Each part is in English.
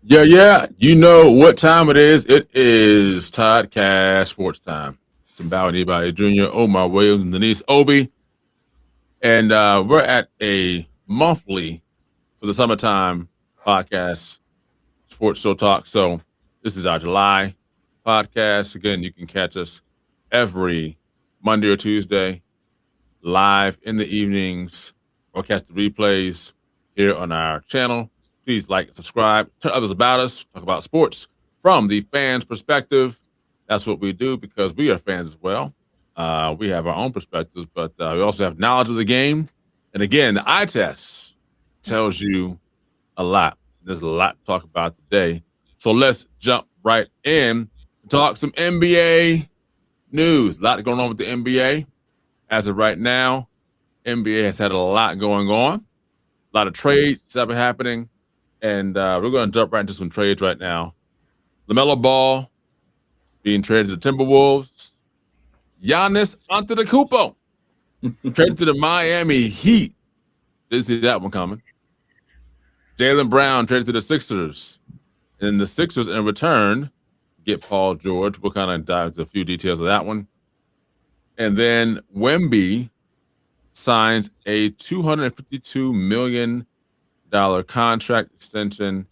Yeah. You know what time it is. It is Toddcast Sports Time. It's about anybody Jr., Omar Williams, and Denise Obi. And we're at a monthly for the summertime podcast, Sports Show Talk. So this is our July podcast. Again, you can catch us every Monday or Tuesday live in the evenings or catch the replays here on our channel. Please like and subscribe. Tell others about us. Talk about sports from the fans' perspective. That's what we do because we are fans as well. We have our own perspectives, but we also have knowledge of the game. And again, the eye test tells you a lot. There's a lot to talk about today. So let's jump right in to talk some NBA news. A lot going on with the NBA. As of right now, NBA has had a lot going on. A lot of trades that have been happening. And we're going to jump right into some trades right now. LaMelo Ball being traded to the Timberwolves. Giannis Antetokounmpo traded to the Miami Heat. Didn't see that one coming. Jaylen Brown traded to the Sixers. And the Sixers, in return, get Paul George. We'll kind of dive into a few details of that one. And then Wemby signs a $252 million contract extension,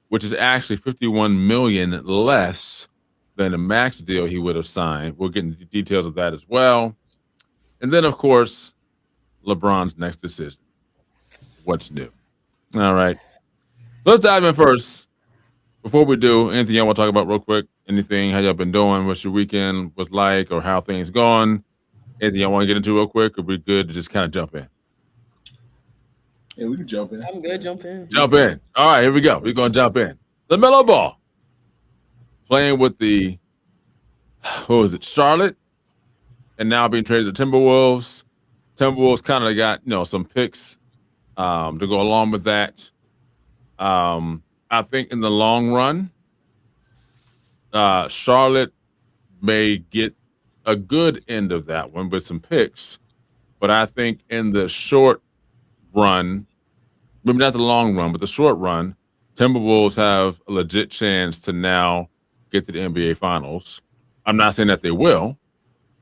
which is actually $51 million less than the max deal he would have signed. We'll get into the details of that as well. And then, of course, LeBron's next decision. What's new? All right. Let's dive in first. Before we do, anything y'all want to talk about real quick? Anything, how y'all been doing? What's your weekend was like or how things going? Anything y'all want to get into real quick? Or we good to just kind of jump in? Yeah, we can jump in. I'm good. Jump in. Jump in. All right, here we go. We're going to jump in. LaMelo Ball playing with the, Charlotte, and now being traded to Timberwolves. Timberwolves kind of got, some picks to go along with that. I think in the long run, Charlotte may get a good end of that one with some picks. But I think in the short run, maybe not the long run, but the short run, Timberwolves have a legit chance to now get to the NBA Finals. I'm not saying that they will.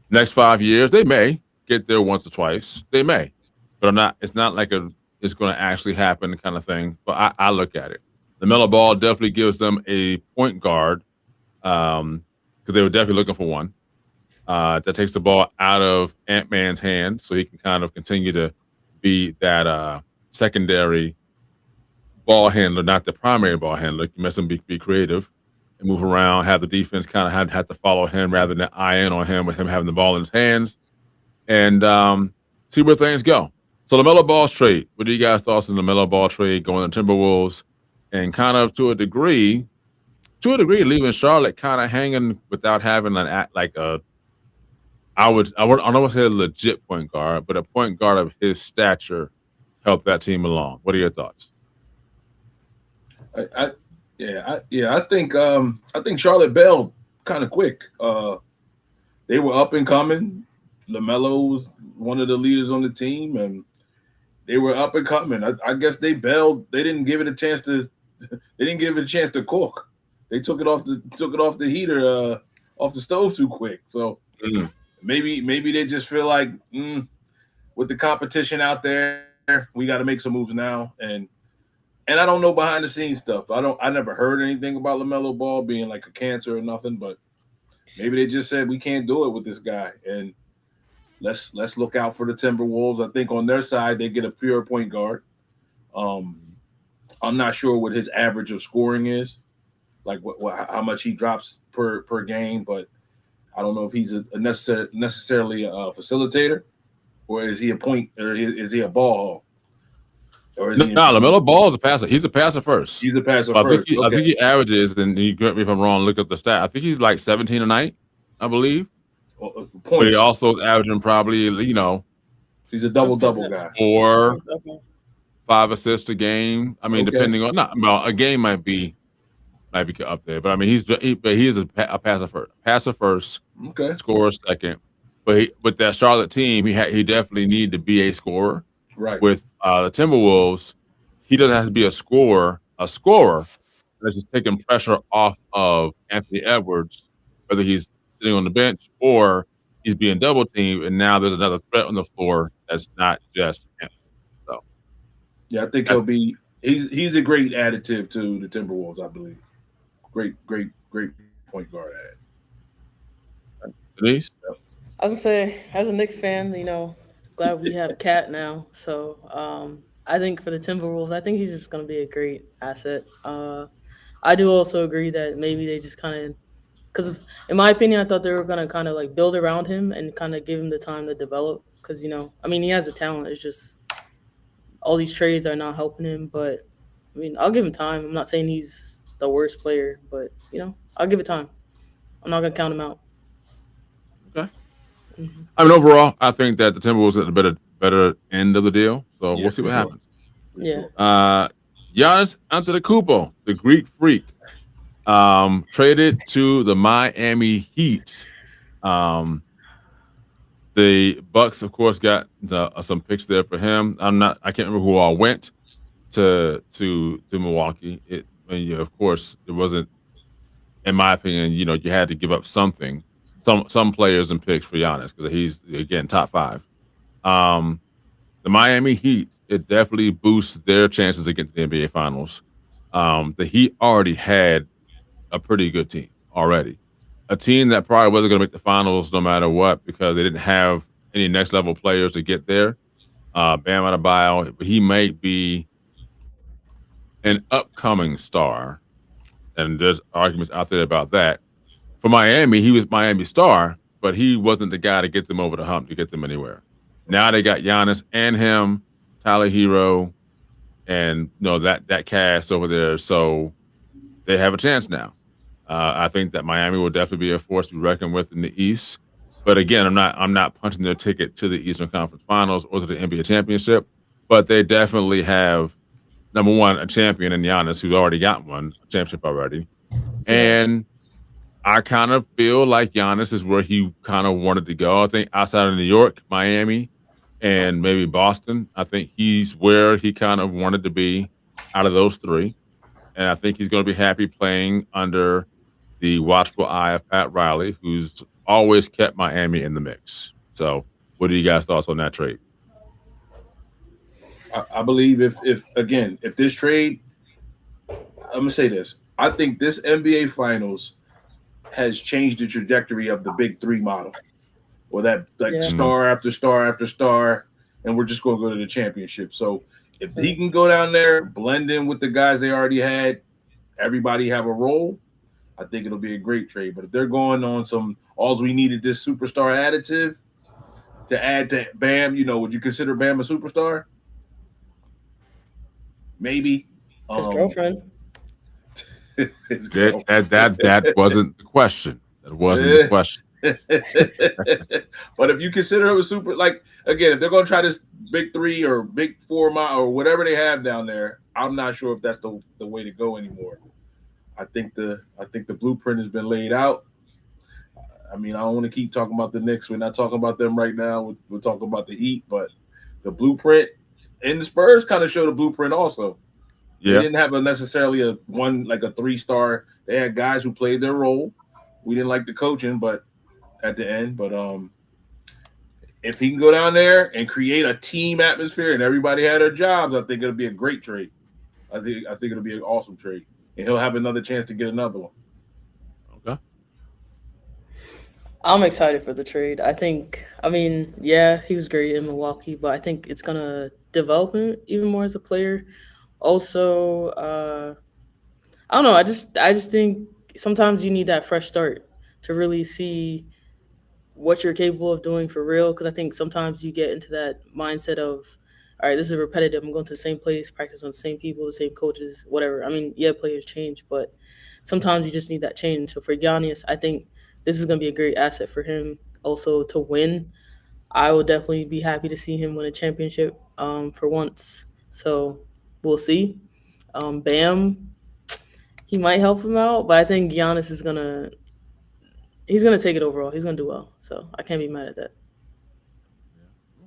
Next 5 years, they may get there once or twice. They may. But I'm not. It's not like it's going to actually happen kind of thing. But I look at it. LaMelo Ball definitely gives them a point guard because they were definitely looking for one that takes the ball out of Ant-Man's hands so he can kind of continue to be that secondary ball handler, not the primary ball handler. You must be creative and move around, have the defense kind of have to follow him rather than eye in on him with him having the ball in his hands and see where things go. So LaMelo Ball's trade. What do you guys thoughts on the LaMelo Ball trade going to Timberwolves and kind of to a degree, leaving Charlotte kind of hanging without having I don't want to say a legit point guard, but a point guard of his stature help that team along. What are your thoughts? I think Charlotte bailed kind of quick. They were up and coming. LaMelo was one of the leaders on the team, and they were up and coming. I guess they bailed. They didn't give it a chance to. They didn't give it a chance to cook. They took it off the heater, off the stove too quick. So maybe they just feel like with the competition out there, we got to make some moves now. And I don't know behind the scenes stuff. I never heard anything about LaMelo Ball being like a cancer or nothing. But maybe they just said we can't do it with this guy. And let's look out for the Timberwolves. I think on their side they get a pure point guard. I'm not sure what his average of scoring is, like how much he drops per game, but I don't know if he's a necessarily a facilitator, or is he a point, or is he a ball hog? Or is LaMelo Ball is a passer. He's a passer first. He's a passer first. I think he averages, and you correct me if I'm wrong, look up the stat. I think he's like 17 a night, I believe. But he also is averaging probably, he's a double guy. 4, 5 assists a game. I mean, depending on a game might be up there, but I mean he is a passer first, scorer second. But with that Charlotte team, he definitely needed to be a scorer. Right. With the Timberwolves, he doesn't have to be a scorer, that's just taking pressure off of Anthony Edwards, whether he's sitting on the bench or he's being double teamed, and now there's another threat on the floor that's not just Anthony. So Yeah, I think that's he'll be. He's a great additive to the Timberwolves. I believe. Great point guard ad. Denise. I was gonna say, as a Knicks fan, glad we have Cat now. So I think for the Timberwolves, I think he's just gonna be a great asset. I do also agree that maybe they just kind of, because in my opinion, I thought they were gonna kind of like build around him and kind of give him the time to develop. Because I mean, he has a talent. It's just all these trades are not helping him. But I mean, I'll give him time. I'm not saying he's the worst player, but I'll give it time. I'm not gonna count him out. Okay. I mean, overall, I think that the Timberwolves at the better end of the deal. So Yeah, we'll see for what sure. happens. For Yeah. sure. Giannis Antetokounmpo, the Greek Freak, traded to the Miami Heat. The Bucks, of course, got some picks there for him. I can't remember who all went to Milwaukee. Of course, it wasn't. In my opinion, you had to give up something, some players and picks for Giannis because he's again top 5. The Miami Heat, it definitely boosts their chances to get to the NBA Finals. The Heat already had a pretty good team already. A team that probably wasn't going to make the finals no matter what because they didn't have any next level players to get there. Bam Adebayo, he might be an upcoming star, and there's arguments out there about that. For Miami, he was Miami's star, but he wasn't the guy to get them over the hump to get them anywhere. Now they got Giannis and him, Tyler Hero, and that cast over there, so they have a chance now. I think that Miami will definitely be a force to be reckoned with in the East. But again, I'm not punching their ticket to the Eastern Conference Finals or to the NBA championship. But they definitely have number one, a champion in Giannis, who's already got a championship already. And I kind of feel like Giannis is where he kind of wanted to go. I think outside of New York, Miami, and maybe Boston, I think he's where he kind of wanted to be out of those three. And I think he's going to be happy playing under the watchful eye of Pat Riley, who's always kept Miami in the mix. So, what are you guys' thoughts on that trade? I believe if this trade, I'm gonna say this. I think this NBA Finals has changed the trajectory of the big three model, or that star after star after star, and we're just gonna go to the championship. So if he can go down there, blend in with the guys they already had, everybody have a role, I think it'll be a great trade. But if they're going on some all we needed this superstar additive to add to Bam, would you consider Bam a superstar? Maybe. His girlfriend. His girlfriend. That wasn't the question. That wasn't the question. But if you consider him a super, like again, if they're going to try this big three or big four or whatever they have down there, I'm not sure if that's the way to go anymore. I think the blueprint has been laid out. I mean, I don't want to keep talking about the Knicks. We're not talking about them right now. We're talking about the Heat, but the blueprint and the Spurs kind of show the blueprint also. Yeah. They didn't have necessarily a 3-star. They had guys who played their role. We didn't like the coaching, but at the end, if he can go down there and create a team atmosphere and everybody had their jobs, I think it'll be a great trade. I think it'll be an awesome trade, and he'll have another chance to get another one. Okay. I'm excited for the trade. I mean, he was great in Milwaukee, but I think it's gonna develop him even more as a player. Also, I don't know. I just think sometimes you need that fresh start to really see what you're capable of doing for real. Because I think sometimes you get into that mindset of, all right, this is repetitive. I'm going to the same place, practice on the same people, the same coaches, whatever. I mean, players change, but sometimes you just need that change. So for Giannis, I think this is going to be a great asset for him also to win. I will definitely be happy to see him win a championship for once. So we'll see. Bam, he might help him out, but I think Giannis is he's gonna take it overall. He's gonna do well. So I can't be mad at that.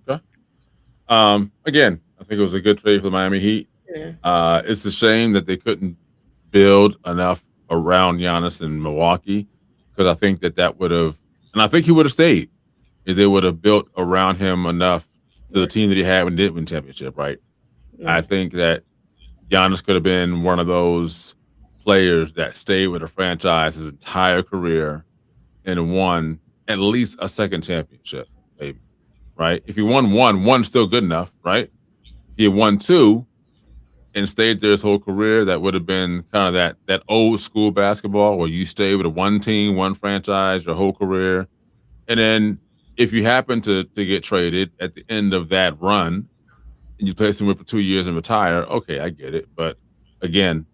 Okay. Again, I think it was a good trade for the Miami Heat. Yeah. It's a shame that they couldn't build enough around Giannis in Milwaukee, because I think that would have, and I think he would have stayed if they would have built around him enough to the team that he had when he did win championship, right? I think that Giannis could have been one of those players that stayed with a franchise his entire career and won at least a second championship, maybe, right? If he won one's still good enough, right? If he had won two and stayed there his whole career, that would have been kind of that old school basketball where you stay with a one team, one franchise your whole career. And then if you happen to get traded at the end of that run and you play somewhere for 2 years and retire, okay, I get it. But again,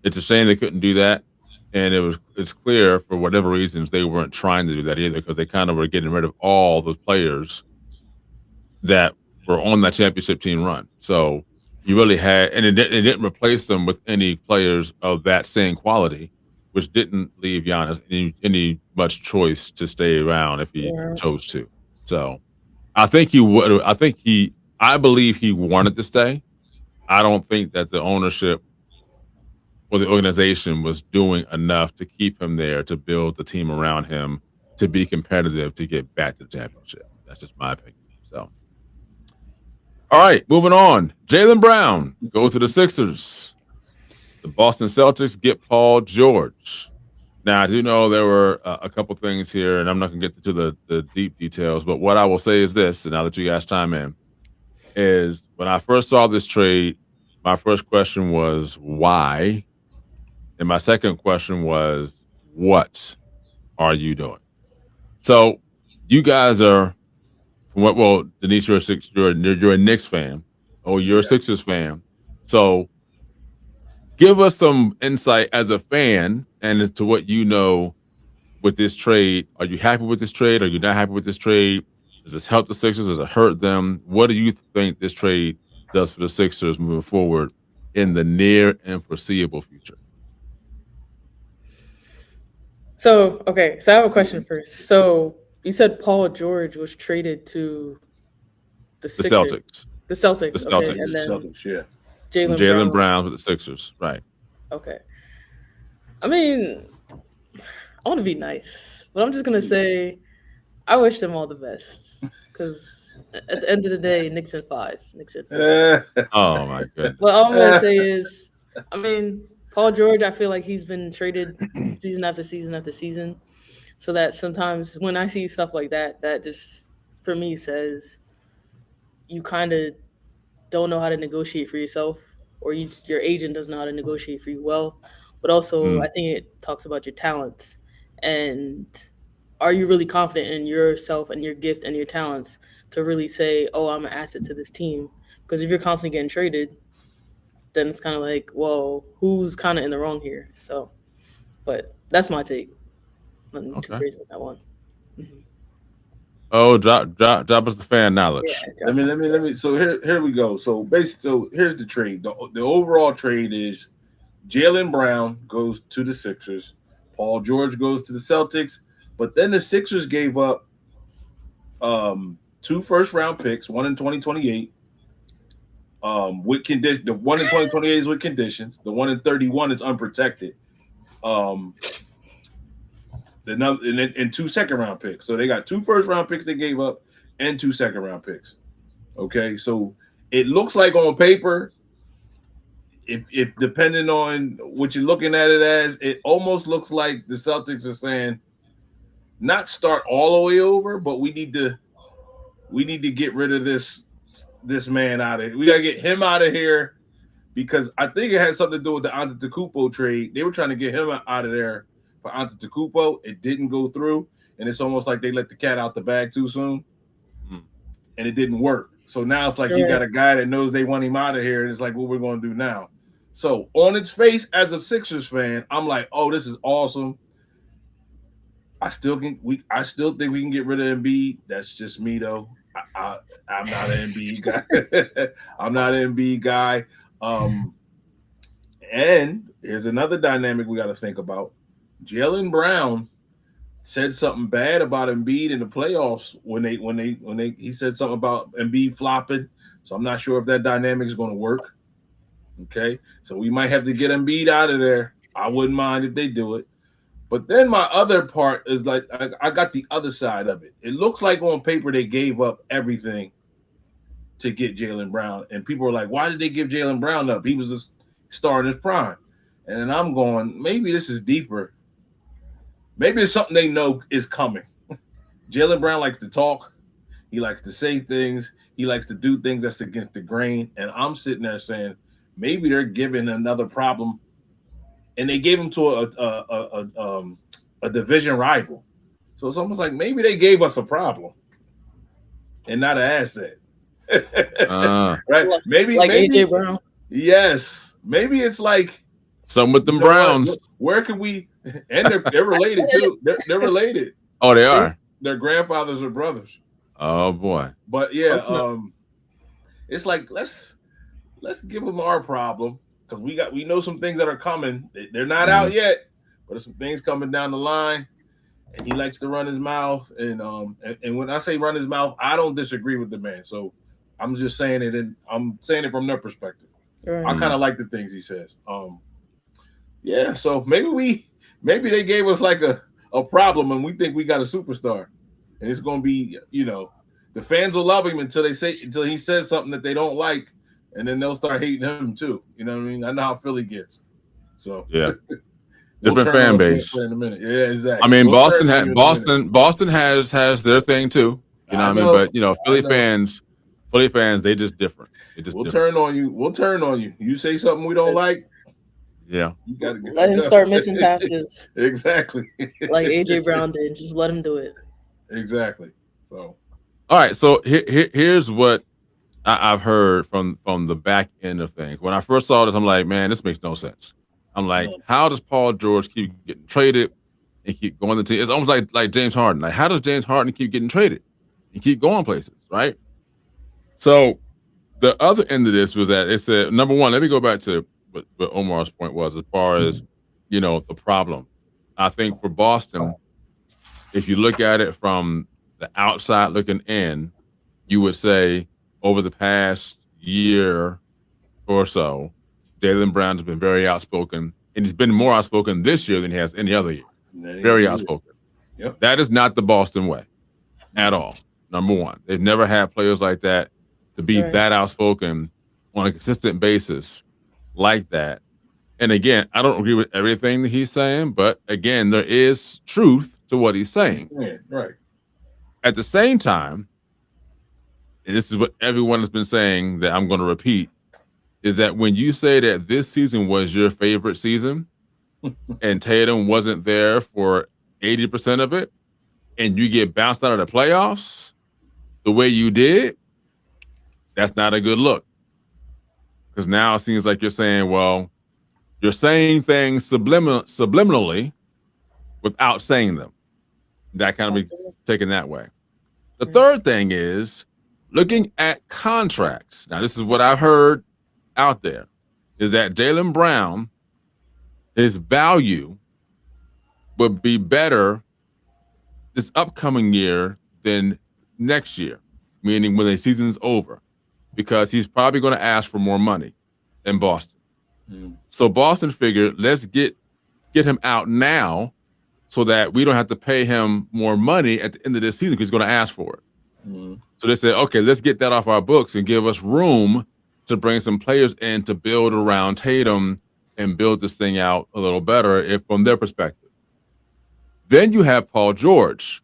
it's a shame they couldn't do that. And it's clear for whatever reasons they weren't trying to do that either, because they kind of were getting rid of all those players that were on that championship team run. So you really had, and it didn't replace them with any players of that same quality, which didn't leave Giannis any much choice to stay around if he chose to. So I think he would. I believe he wanted to stay. I don't think that the ownership or the organization was doing enough to keep him there, to build the team around him, to be competitive, to get back to the championship. That's just my opinion. So, all right, moving on. Jaylen Brown goes to the Sixers. The Boston Celtics get Paul George. Now, I do know there were a couple things here, and I'm not going to get into the deep details, but what I will say is this, and I'll let you guys chime in, is when I first saw this trade, my first question was, why? And my second question was, what are you doing? So you guys are, well, Denise, you're a Knicks fan. Oh, you're a Sixers fan. So give us some insight as a fan and as to what you know with this trade. Are you happy with this trade? Are you not happy with this trade? Does this help the Sixers? Does it hurt them? What do you think this trade does for the Sixers moving forward in the near and foreseeable future? So I have a question first. So you said Paul George was traded to the Sixers. Celtics. The Celtics. The Celtics. Okay. And then Celtics, yeah. Jaylen Brown with the Sixers, right? Okay. I mean, I want to be nice, but I'm just gonna say I wish them all the best, because at the end of the day, Knicks in 5. Oh my goodness. What all I'm gonna say is, I mean, Paul George, I feel like he's been traded season after season after season, so that sometimes when I see stuff like that, that just for me says you kind of don't know how to negotiate for yourself, or your agent doesn't know how to negotiate for you well. But also, I think it talks about your talents, and are you really confident in yourself and your gift and your talents to really say, oh, I'm an asset to this team? Because if you're constantly getting traded, then it's kind of like, well, who's kind of in the wrong here? So, but that's my take. Nothing too crazy with that one. Oh, drop us the fan knowledge. Yeah, let me. So here we go. So basically, here's the trade. The overall trade is Jaylen Brown goes to the Sixers, Paul George goes to the Celtics, but then the Sixers gave up 2 first-round picks, one in 2028. With condition, the one in 2028 is with conditions. The one in 31 is unprotected. And 2 second-round picks. So they got 2 first-round picks they gave up and 2 second-round picks. Okay, so it looks like on paper, if depending on what you're looking at it as, it almost looks like the Celtics are saying, not start all the way over, but we need to get rid of this man out of here. We got to get him out of here, because I think it had something to do with the Antetokounmpo trade. They were trying to get him out of there for Antetokounmpo. It didn't go through, and it's almost like they let the cat out the bag too soon, and it didn't work. So now it's like you got a guy that knows they want him out of here, and it's like, what we're going to do now? So on its face, as a Sixers fan, I'm like, oh, this is awesome. I still think we can get rid of Embiid. That's just me, though. I'm not an Embiid guy. I'm not an Embiid guy. And here's another dynamic we got to think about. Jaylen Brown said something bad about Embiid in the playoffs when he said something about Embiid flopping. So I'm not sure if that dynamic is going to work. Okay, so we might have to get Embiid out of there I wouldn't mind if they do it. But then my other part is like I got the other side of it. It looks like on paper they gave up everything to get Jaylen Brown, and people are like, "Why did they give Jaylen Brown up? He was a star in his prime." And then I'm going, maybe this is deeper. Maybe it's something they know is coming. Jaylen Brown likes to talk. He likes to say things. He likes to do things that's against the grain. And I'm sitting there saying, maybe they're giving another problem, and they gave him to a division rival. So it's almost like maybe they gave us a problem and not an asset. Right? Maybe AJ Brown. Yes. Maybe it's like some with them Browns. Where can we? And they're related too. They're related. Oh, they are. Their grandfathers are brothers. Oh boy. But yeah, it's like let's give them our problem, because we know some things that are coming. They're not out yet, but there's some things coming down the line. And he likes to run his mouth. And when I say run his mouth, I don't disagree with the man. So I'm just saying it, and I'm saying it from their perspective. Right. I kind of like the things he says. Yeah. So maybe they gave us like a problem, and we think we got a superstar, and it's going to be, the fans will love him until he says something that they don't like, and then they'll start hating him too. You know what I mean? I know how Philly gets. So yeah. Different fan base. In a minute. Yeah, exactly. I mean, Boston has their thing too. You know what I mean? But Philly fans, they just different. We'll turn on you. We'll turn on you. You say something we don't like. Yeah. You gotta let him start missing passes. Exactly. Like AJ Brown did. Just let him do it. Exactly. So. All right. So here's what I've heard from the back end of things. When I first saw this, I'm like, man, this makes no sense. I'm like, how does Paul George keep getting traded and keep going to the team? It's almost like James Harden. Like, how does James Harden keep getting traded and keep going places, right? So the other end of this was that it said, number one, let me go back to what Omar's point was as far as, the problem. I think for Boston, if you look at it from the outside looking in, you would say over the past year or so, Jaylen Brown has been very outspoken, and he's been more outspoken this year than he has any other year. Very outspoken. Yep. That is not the Boston way at all. Number one, they've never had players like that to be that outspoken on a consistent basis like that. And again, I don't agree with everything that he's saying, but again, there is truth to what he's saying. Right. At the same time, and this is what everyone has been saying that I'm going to repeat, is that when you say that this season was your favorite season and Tatum wasn't there for 80% of it, and you get bounced out of the playoffs the way you did, that's not a good look. Because now it seems like you're saying, well, you're saying things subliminally without saying them. That kind of be taken that way. The third thing is looking at contracts. Now, this is what I've heard out there, is that Jaylen Brown, his value would be better this upcoming year than next year, meaning when the season's over, because he's probably going to ask for more money in Boston. So Boston figured, let's get him out now so that we don't have to pay him more money at the end of this season because he's going to ask for it. So they said, okay, let's get that off our books and give us room to bring some players in to build around Tatum and build this thing out a little better from their perspective. Then you have Paul George,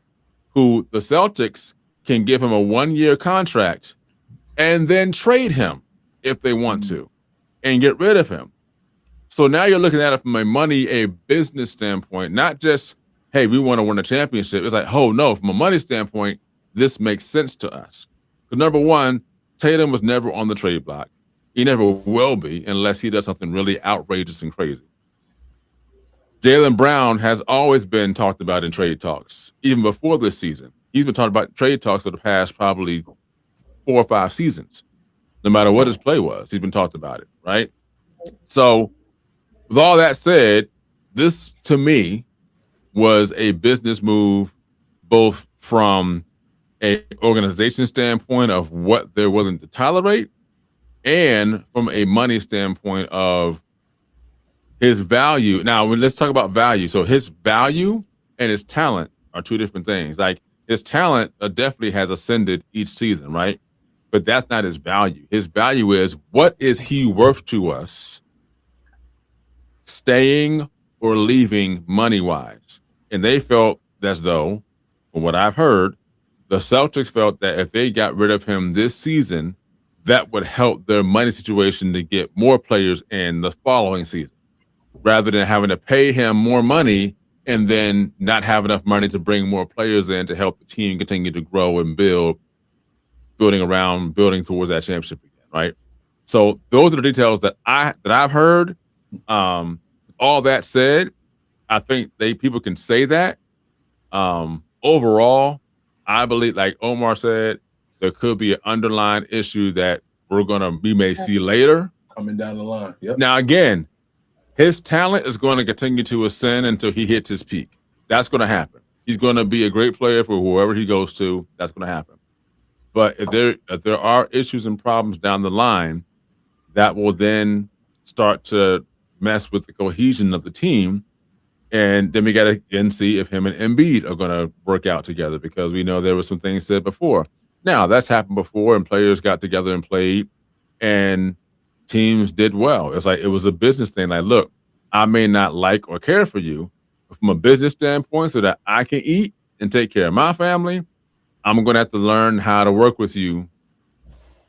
who the Celtics can give him a 1-year contract and then trade him if they want to and get rid of him. So now you're looking at it from a business standpoint, not just, hey, we want to win a championship. It's like, oh, no, from a money standpoint, this makes sense to us. Because number one, Tatum was never on the trade block. He never will be unless he does something really outrageous and crazy. Jaylen Brown has always been talked about in trade talks, even before this season. He's been talking about trade talks for the past probably 4 or 5 seasons. No matter what his play was, he's been talked about it, right? So with all that said, this to me was a business move, both from an organization standpoint of what they're willing to tolerate, and from a money standpoint of his value. Now, let's talk about value. So his value and his talent are two different things. Like his talent definitely has ascended each season, right? But that's not his value. His value is, what is he worth to us, staying or leaving money-wise? And they felt as though, from what I've heard, the Celtics felt that if they got rid of him this season, that would help their money situation to get more players in the following season, rather than having to pay him more money and then not have enough money to bring more players in to help the team continue to grow and building towards that championship again, right? So those are the details that I've heard. All that said, I think people can say that. Overall, I believe, like Omar said, there could be an underlying issue that we may see later coming down the line. Yep. Now, again, his talent is going to continue to ascend until he hits his peak. That's going to happen. He's going to be a great player for whoever he goes to. That's going to happen. But if there are issues and problems down the line, that will then start to mess with the cohesion of the team. And then we got to see if him and Embiid are going to work out together, because we know there were some things said before. Now, that's happened before, and players got together and played, and teams did well. It's like it was a business thing. Like, look, I may not like or care for you, but from a business standpoint, so that I can eat and take care of my family, I'm going to have to learn how to work with you.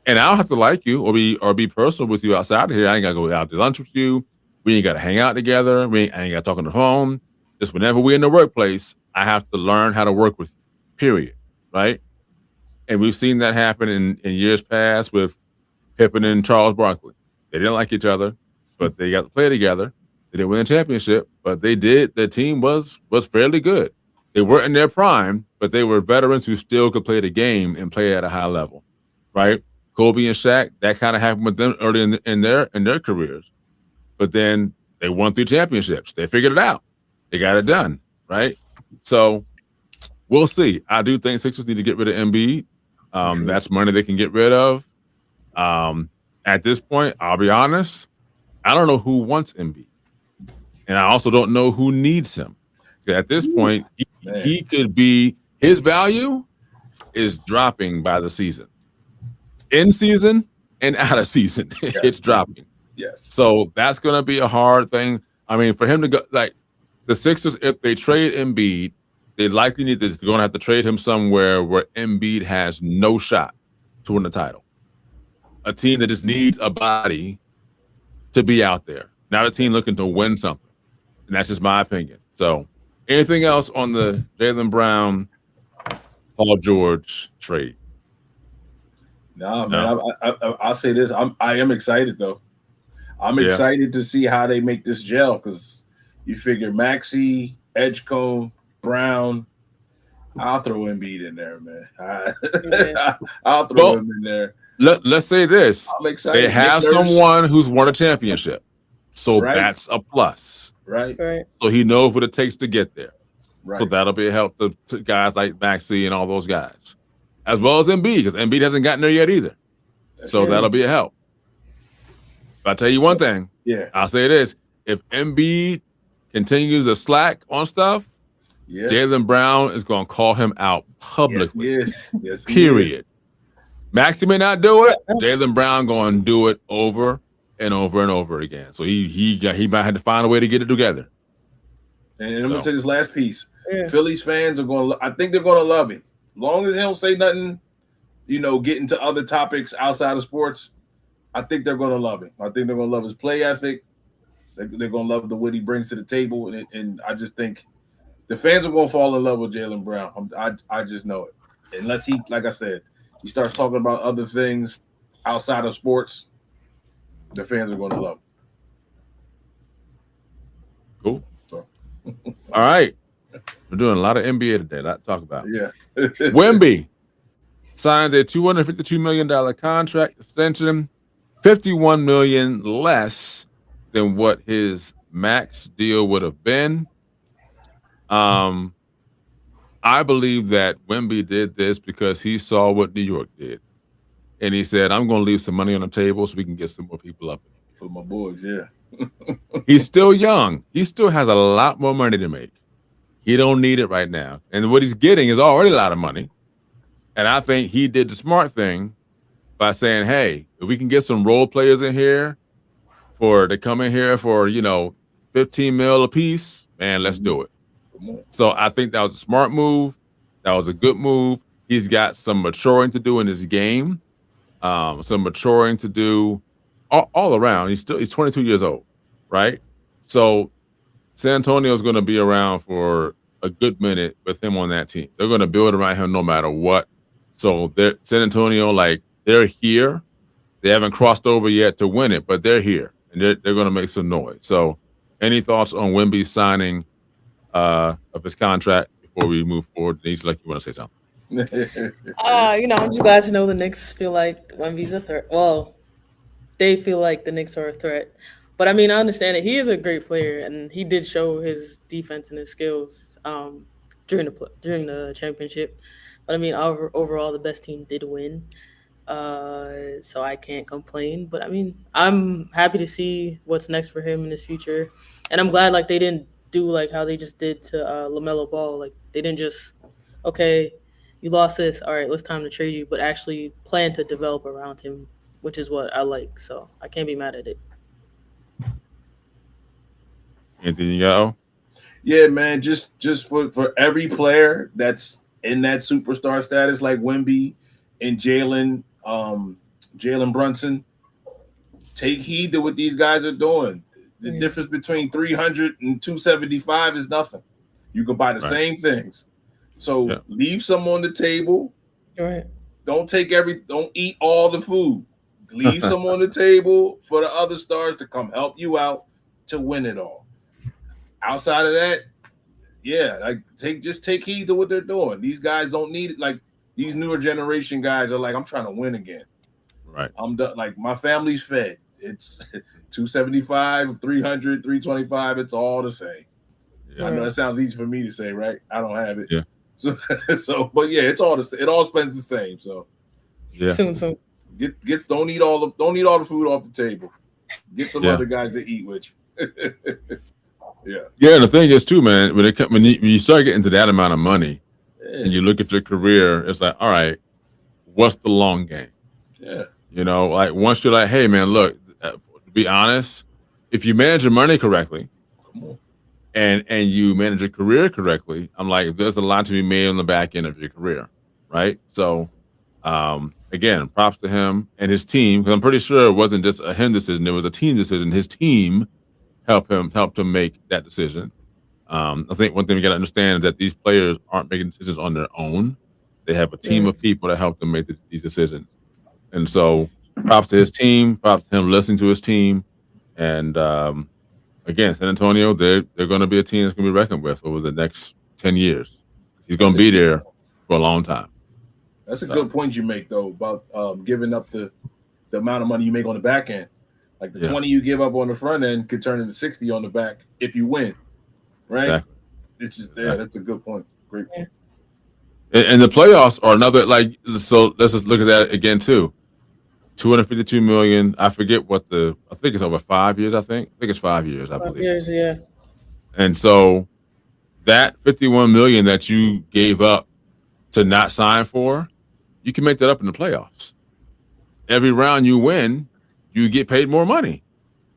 And I don't have to like you or be personal with you outside of here. I ain't got to go out to lunch with you. We ain't got to hang out together. I ain't got to talk on the phone. Just whenever we're in the workplace, I have to learn how to work with you, period, right? And we've seen that happen in years past with Pippen and Charles Barkley. They didn't like each other, but they got to play together. They didn't win a championship, but they did. Their team was fairly good. They weren't in their prime, but they were veterans who still could play the game and play at a high level, right? Kobe and Shaq, that kind of happened with them early in their careers. But then they won 3 championships. They figured it out. They got it done, right? So we'll see. I do think Sixers need to get rid of Embiid. That's money they can get rid of. At this point, I'll be honest, I don't know who wants Embiid. And I also don't know who needs him. At this point, he could be, his value is dropping by the season. In season and out of season, it's dropping. Yes. So that's going to be a hard thing. I mean, for him to go, like the Sixers, if they trade Embiid, they likely going to have to trade him somewhere where Embiid has no shot to win the title. A team that just needs a body to be out there, not a team looking to win something. And that's just my opinion. So anything else on the Jaylen Brown, Paul George trade? No, man. I'll say this. I am excited though. I'm excited to see how they make this gel, because you figure Maxey, Edgecombe, Brown. I'll throw Embiid in there, man. I'll throw him in there. Let's say this. I'm excited. They have someone who's won a championship. So that's a plus. Right. So he knows what it takes to get there. Right. So that'll be a help to guys like Maxey and all those guys, as well as Embiid, because Embiid hasn't gotten there yet either. So that'll be a help. But I'll tell you one thing. Yeah. I'll say this. If Embiid continues to slack on stuff, Jaylen Brown is going to call him out publicly. Yes. Period. Maxey may not do it. Jaylen Brown going to do it over and over and over again. So he might have to find a way to get it together. And I'm going to say this last piece. Phillies fans are going to, I think they're going to love him. As long as he don't say nothing, get into other topics outside of sports, I think they're going to love him. I think they're going to love his play ethic. They're going to love what he brings to the table. And I just think the fans are going to fall in love with Jaylen Brown. I just know it. Unless he, like I said, he starts talking about other things outside of sports, the fans are going to love him. Cool. All right. We're doing a lot of NBA today. A lot to talk about. Yeah. Wemby signs a $252 million contract extension, $51 million less than what his max deal would have been. I believe that Wemby did this because he saw what New York did. And he said, I'm going to leave some money on the table so we can get some more people up. For my boys, yeah. He's still young. He still has a lot more money to make. He don't need it right now. And what he's getting is already a lot of money. And I think he did the smart thing by saying, hey, if we can get some role players in here to come in here for, 15 mil a piece, man, let's do it. So I think that was a smart move. That was a good move. He's got some maturing to do in his game, some maturing to do all around. He's 22 years old, right? So San Antonio is going to be around for a good minute with him on that team. They're going to build around him no matter what. So San Antonio, they're here. They haven't crossed over yet to win it, but they're here, and they're going to make some noise. So any thoughts on Wemby's signing of his contract before we move forward? Denise, like you want to say something? I'm just glad to know the Knicks feel like Wemby's a threat. Well, they feel like the Knicks are a threat. But I mean, I understand it. He is a great player, and he did show his defense and his skills during the championship. But I mean, overall, the best team did win, so I can't complain. But I mean, I'm happy to see what's next for him in his future, and I'm glad they didn't do how they just did to LaMelo Ball. They didn't just you lost this, all right, let's time to trade you, but actually plan to develop around him, which is what I like. So I can't be mad at it. Anything you got? Yeah, man. Just for every player that's in that superstar status like Wemby and Jaylen Brunson, take heed to what these guys are doing. The difference between 300 and 275 is nothing. You can buy the same things. So leave some on the table. Right. Don't eat all the food. Leave some on the table for the other stars to come help you out to win it all. Outside of that, take heed to what they're doing. These guys don't need it. These newer generation guys are I'm trying to win again. Right. I'm done. My family's fed. It's 275, 300, 325. It's all the same. Yeah. I know that sounds easy for me to say, right? I don't have it. Yeah. But yeah, it's all the same. It all spends the same. So yeah. Soon. Don't eat all the food off the table. Get some other guys to eat with you. Yeah. Yeah, and the thing is too, man, when you start getting to that amount of money and you look at your career, it's all right, what's the long game? Yeah. Once you're hey, man, look, to be honest, if you manage your money correctly and you manage your career correctly, I'm there's a lot to be made on the back end of your career, right? So, again, props to him and his team, because I'm pretty sure it wasn't just a him decision, it was a team decision. His team helped him make that decision. I think one thing we got to understand is that these players aren't making decisions on their own. They have a team of people that help them make these decisions. And so props to his team, props to him listening to his team. And again, San Antonio, they're going to be a team that's going to be reckoned with over the next 10 years. He's going to be there for a long time. That's a good point you make, though, about giving up the amount of money you make on the back end. The 20 you give up on the front end could turn into 60 on the back if you win, right? Exactly. It's just that's a good point. Great point. And the playoffs are another so let's just look at that again too. $252 million. I forget I think it's over 5 years. I think it's 5 years. I believe. 5 years, yeah. And so that $51 million that you gave up to not sign for, you can make that up in the playoffs. Every round you win, you get paid more money.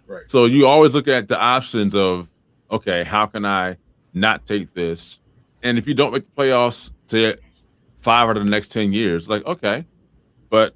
Right. So you always look at the options of, okay, how can I not take this? And if you don't make the playoffs, say 5 out of the next 10 years, okay. But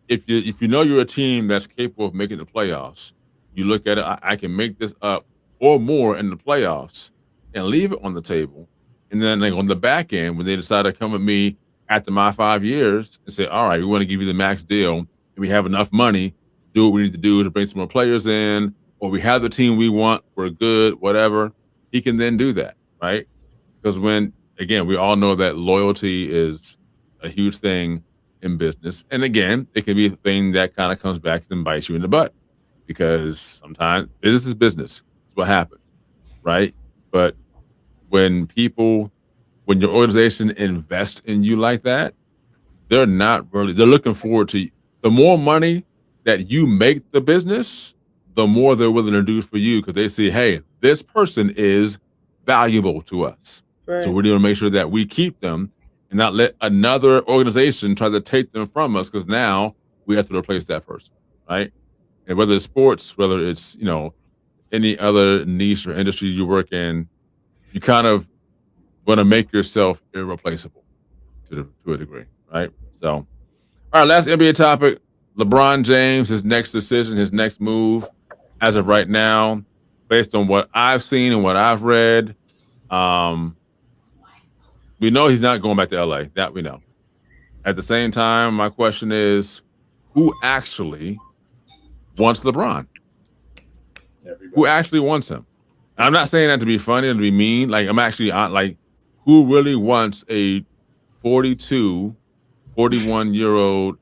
if you know you're a team that's capable of making the playoffs, you look at it, I can make this up or more in the playoffs and leave it on the table. And then on the back end, when they decide to come at me after my 5 years and say, all right, we want to give you the max deal and we have enough money, do what we need to do to bring some more players in, or we have the team we want, we're good, whatever, he can then do that, right? Because we all know that loyalty is a huge thing in business. And again, it can be a thing that kind of comes back and bites you in the butt because sometimes business is business. It's what happens, right? But when your organization invests in you like that, they're looking forward to the more money that you make the business, the more they're willing to do for you because they see, hey, this person is valuable to us. Right. So we're going to make sure that we keep them and not let another organization try to take them from us because now we have to replace that person, right? And whether it's sports, whether it's, any other niche or industry you work in, you kind of want to make yourself irreplaceable to a degree, right? So, all right, last NBA topic, LeBron James, his next decision, his next move, as of right now, based on what I've seen and what I've read, we know he's not going back to LA. That we know. At the same time, my question is, who actually wants LeBron? Everybody. Who actually wants him? I'm not saying that to be funny or to be mean. Like, I'm actually like, who really wants a 42, 41-year-old?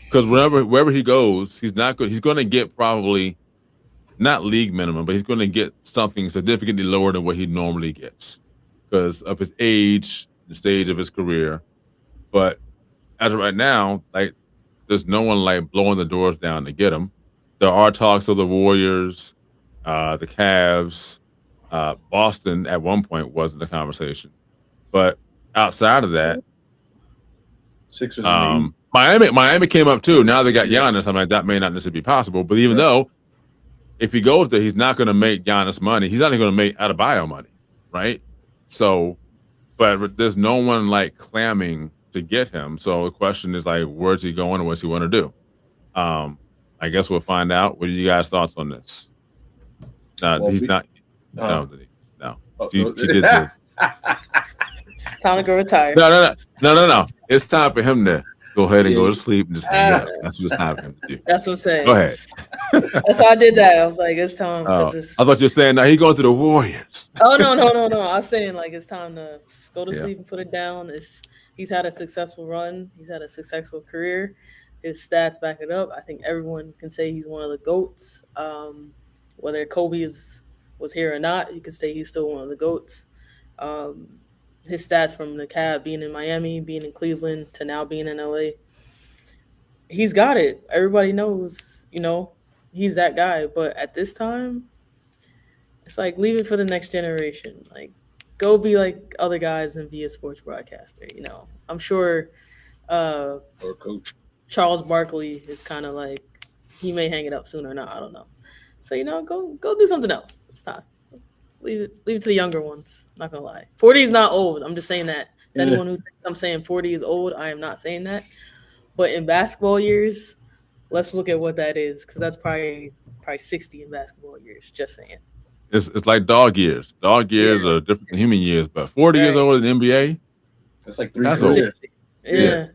Because wherever he goes, he's not good. He's going to get probably not league minimum, but he's going to get something significantly lower than what he normally gets because of his age, the stage of his career. But as of right now, like, there's no one like blowing the doors down to get him. There are talks of the Warriors, the Cavs, Boston at one point was in the conversation, but outside of that, Sixers. Miami came up too. Now they got Giannis. I'm like, that may not necessarily be possible, but even though if he goes there, he's not going to make Giannis money. He's not even going to make Adebayo money, right? So, but there's no one like clamming to get him. So the question is like, where's he going and what's he want to do? I guess we'll find out. What are you guys' thoughts on this? He's not. No. She did this. Time to go retire. No. It's time for him to go ahead and go to sleep and just hang out. That's what it's time for him to do. That's what I'm saying. Go ahead. That's why I did that. I was like, it's time. I thought you were saying now he's going to the Warriors. Oh no. I was saying like it's time to go to sleep and put it down. He's had a successful run. He's had a successful career. His stats back it up. I think everyone can say he's one of the GOATs. Whether Kobe was here or not, you could say he's still one of the GOATs. His stats from the Cavs, being in Miami, being in Cleveland, to now being in LA, he's got it. Everybody knows, he's that guy. But at this time, it's like leave it for the next generation. Like, go be like other guys and be a sports broadcaster. I'm sure Or coach. Charles Barkley is kind of like he may hang it up soon or not. I don't know. So go do something else. It's time. Leave it to the younger ones. Not gonna lie. 40 is not old. I'm just saying that. To anyone who thinks I'm saying 40 is old, I am not saying that. But in basketball years, let's look at what that is, because that's probably 60 in basketball years. Just saying. It's like dog years. Dog years are different than human years, but 40 years older than NBA. That's like 3 That's years. Yeah.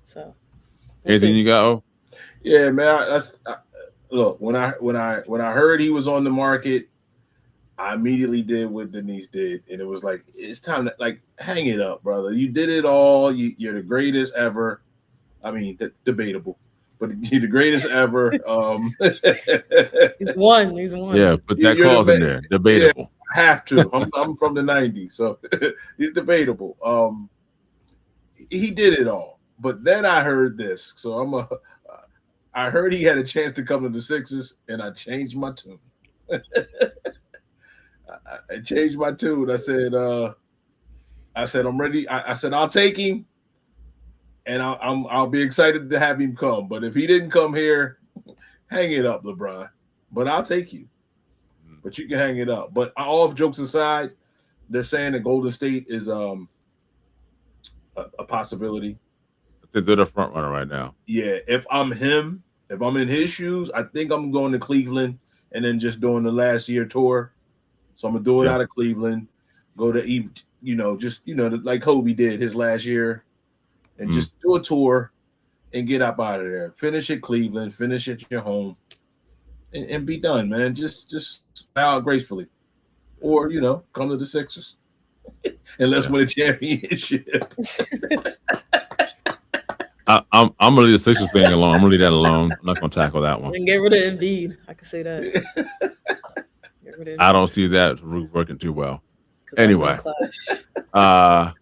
So anything you got? Oh? Yeah, man. Look, when I heard he was on the market, I immediately did what Denise did, and it was like, it's time to hang it up, brother. You did it all. You're the greatest ever. I mean, debatable, but you're the greatest ever. He's one. Yeah, put that clause in there. Debatable. Yeah, I have to. I'm from the '90s, so he's debatable. He did it all, but then I heard this, so I heard he had a chance to come to the Sixers, and I changed my tune. I changed my tune. I said I'm ready. I said I'll take him, and I'll be excited to have him come. But if he didn't come here, hang it up, LeBron. But I'll take you. But you can hang it up. But all jokes aside, they're saying that Golden State is a possibility. They're the front runner right now. Yeah, if I'm him, if I'm in his shoes, I think I'm going to Cleveland and then just doing the last year tour. So I'm gonna do it out of Cleveland, go to like Kobe did his last year, and just do a tour and get up out of there. Finish at Cleveland, finish at your home, and be done, man. Just bow out gracefully, or come to the Sixers and let's win a championship. I'm gonna leave the Sixers thing alone. I'm gonna leave that alone. I'm not gonna tackle that one. And get rid of Embiid. I can say that. I don't see that working too well. Anyway, my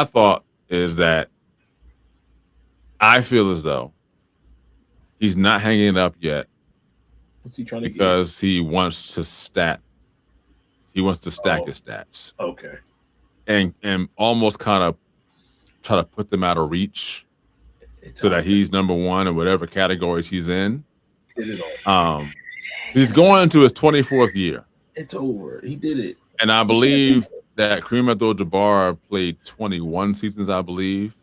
thought is that I feel as though He's not hanging it up yet. What's he trying to because he wants to stack his stats. Okay. And almost kind of try to put them out of reach so that he's number one in whatever categories he's in. He's going into his 24th year. It's over. He did it. And I believe that Kareem Abdul-Jabbar played 21 seasons, I believe.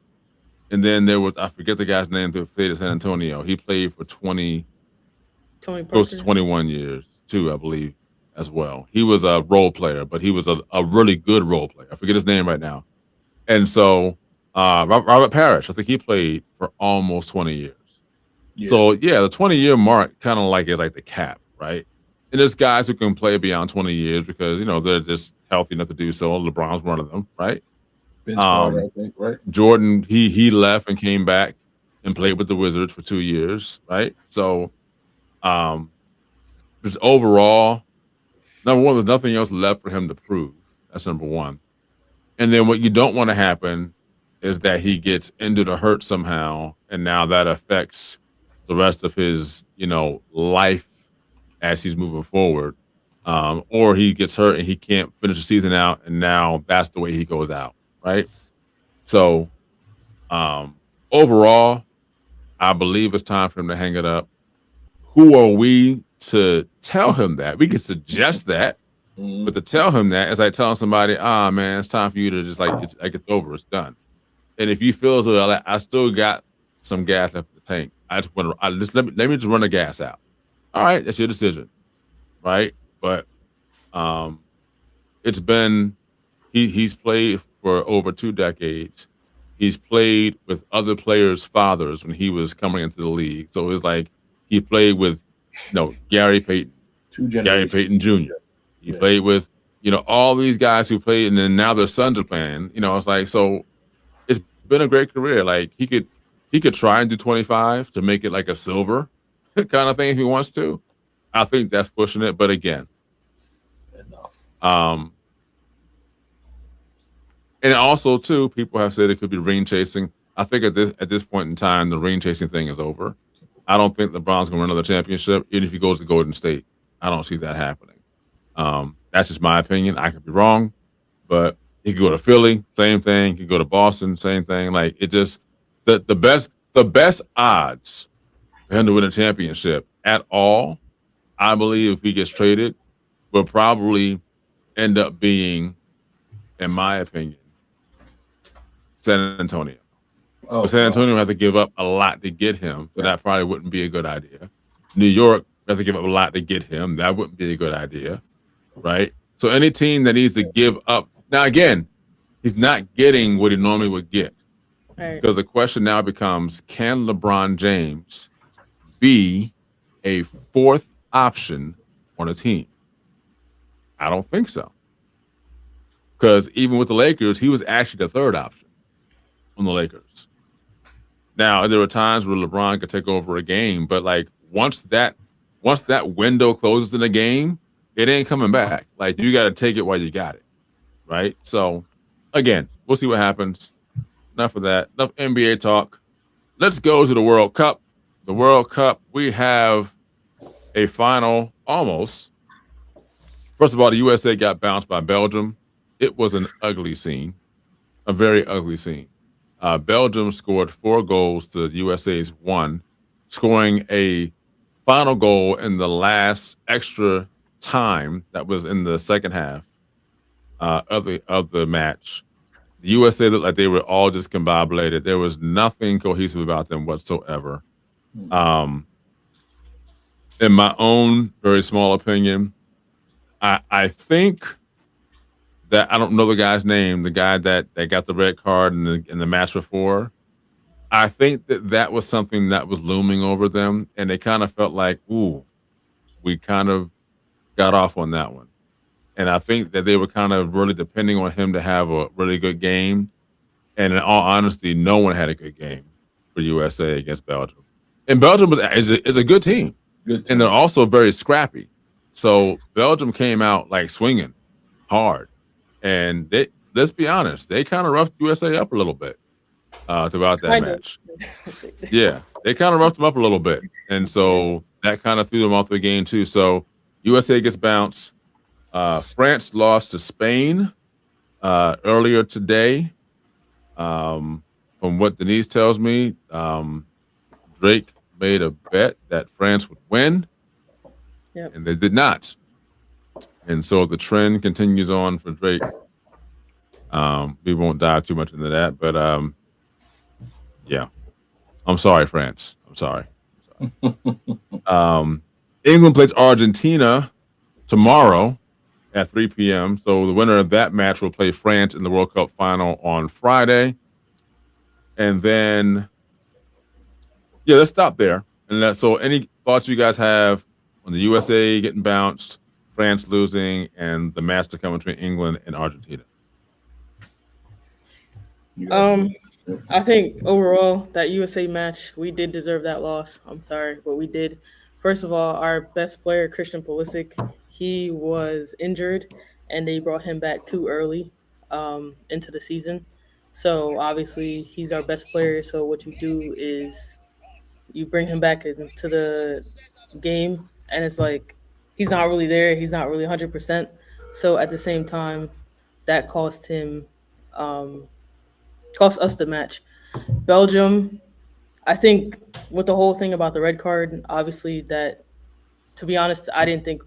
And then there was, I forget the guy's name that played at San Antonio. He played for close to 21 years too, I believe, as well. He was a role player, but he was a really good role player. I forget his name right now. And so Robert Parrish, I think he played for almost 20 years. Yeah. So yeah, the 20-year mark kind of like is like the cap, right? And there's guys who can play beyond 20 years because, you know, they're just healthy enough to do so. LeBron's one of them, right? I think, right? Jordan, he left and came back and played with the Wizards for 2 years, right? So just overall, number one, there's nothing else left for him to prove. That's number one. And then what you don't want to happen is that he gets injured or hurt somehow, and now that affects the rest of his, you know, life as he's moving forward. Or he gets hurt and he can't finish the season out, and now that's the way he goes out, right? So overall, I believe it's time for him to hang it up. Who are we to tell him that? We can suggest that, but to tell him that is like telling somebody, man, it's time for you to just it's over, it's done. And if you feel as though like, I still got some gas left in the tank, let me just run the gas out. All right, that's your decision, right? But it's been he's played for over 2 decades. He's played with other players' fathers when he was coming into the league. So it's like he played with, Gary Payton, Gary Payton Jr. He played with, all these guys who played, and then now their sons are playing. It's like, so it's been a great career. Like he could try and do 25 to make it like a silver kind of thing if he wants to. I think that's pushing it, but again, and also too, people have said it could be ring chasing. I think at this point in time, the ring chasing thing is over. I don't think LeBron's going to win another championship, even if he goes to Golden State. I don't see that happening. That's just my opinion. I could be wrong, but he could go to Philly, same thing. He could go to Boston, same thing. Like it just the best odds for him to win a championship at all, I believe, if he gets traded, will probably end up being, in my opinion, San Antonio. But San Antonio have to give up a lot to get him, so that probably wouldn't be a good idea. New York have to give up a lot to get him. That wouldn't be a good idea, right? So any team that needs to give up. Now, again, he's not getting what he normally would get. Right. Because the question now becomes, can LeBron James be a fourth option on a team? I don't think so. Because even with the Lakers, he was actually the third option on the Lakers. Now, there were times where LeBron could take over a game, but like once that window closes in a game, it ain't coming back. Like you got to take it while you got it, right? So, again, we'll see what happens. Enough of that. Enough NBA talk. Let's go to the World Cup. The World Cup, we have a final almost. First of all, the USA got bounced by Belgium. It was an ugly scene, a very ugly scene. Belgium scored 4 goals to USA's 1, scoring a final goal in the last extra time that was in the second half of the match. The USA looked like they were all discombobulated. There was nothing cohesive about them whatsoever. In my own very small opinion, I think that I don't know the guy's name, the guy that got the red card in the match before. I think that was something that was looming over them, and they kind of felt like, ooh, we kind of got off on that one. And I think that they were kind of really depending on him to have a really good game. And in all honesty, no one had a good game for USA against Belgium. And Belgium is a good team. And they're also very scrappy. So Belgium came out like swinging hard. And let's be honest, they kind of roughed USA up a little bit. throughout that Kind match. of. Yeah, they kind of roughed them up a little bit, and so that kind of threw them off the game too. So USA gets bounced. France lost to Spain earlier today. From what Denise tells me, Drake made a bet that France would win, and they did not. And so the trend continues on for Drake. We won't dive too much into that, but yeah. I'm sorry, France. I'm sorry. England plays Argentina tomorrow at 3 p.m. So the winner of that match will play France in the World Cup final on Friday. And then, yeah, let's stop there. And so any thoughts you guys have on the USA getting bounced, France losing, and the match to come between England and Argentina? I think overall that USA match, we did deserve that loss. I'm sorry, but we did. First of all, our best player, Christian Pulisic, he was injured, and they brought him back too early into the season. So obviously, he's our best player. So what you do is you bring him back into the game, and it's like he's not really there. He's not really 100%. So at the same time, that cost him. Cost us the match. Belgium, I think with the whole thing about the red card, obviously that, to be honest, I didn't think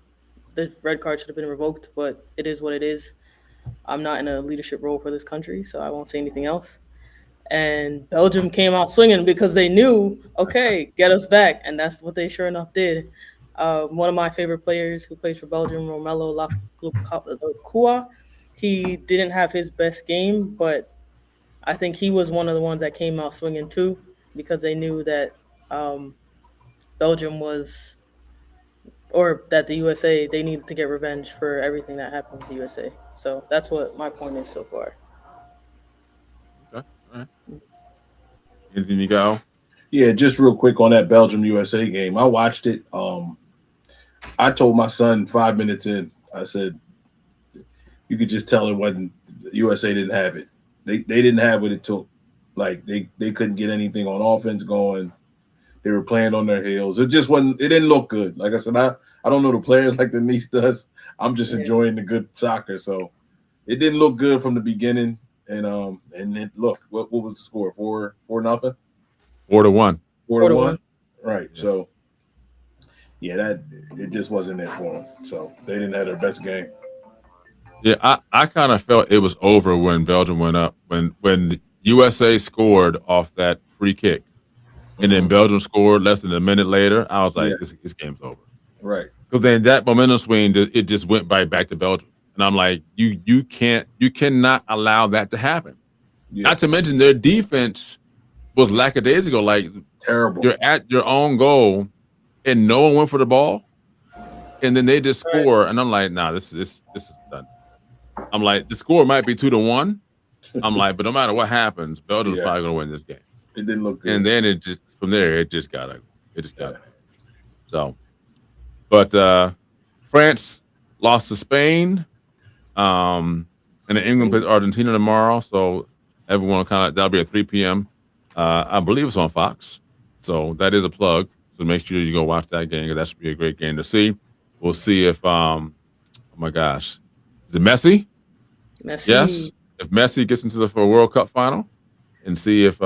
the red card should have been revoked, but it is what it is. I'm not in a leadership role for this country, so I won't say anything else. And Belgium came out swinging because they knew, okay, get us back, and that's what they sure enough did. One of my favorite players who plays for Belgium, Romelu Lukaku, he didn't have his best game, but I think he was one of the ones that came out swinging too, because they knew that Belgium was, or that the USA, they needed to get revenge for everything that happened with the USA. So that's what my point is so far. Okay. All right. Anything you go? Yeah, just real quick on that Belgium USA game. I watched it. I told my son 5 minutes in, I said, you could just tell it wasn't, USA didn't have it. They didn't have what it took. Like they couldn't get anything on offense going. They were playing on their heels. It just wasn't. It didn't look good. Like I said, I don't know the players like Denise does. I'm just enjoying the good soccer. So it didn't look good from the beginning. And then look, what was the score? 4-0? 4-1. 4-1. Right. Yeah. So yeah, that it just wasn't it for them. So they didn't have their best game. Yeah, I kind of felt it was over when Belgium went up. When USA scored off that free kick, and then Belgium scored less than a minute later, I was like, this game's over. Right. Because then that momentum swing, it just went right back to Belgium. And I'm like, you cannot allow that to happen. Yeah. Not to mention their defense was lackadaisical. Like, terrible. You're at your own goal, and no one went for the ball, and then they just score. And I'm like, nah, this is done. I'm like, the score might be 2-1. I'm like, but no matter what happens, Belgium's probably gonna win this game. It didn't look good. And then it just from there, it just got ugly. So, but France lost to Spain, and then England plays Argentina tomorrow. So everyone that'll be at 3 p.m. I believe it's on Fox. So that is a plug. So make sure you go watch that game, because that should be a great game to see. We'll see if oh my gosh. Is it Messi? Messi. Yes. If Messi gets into the World Cup final, and see if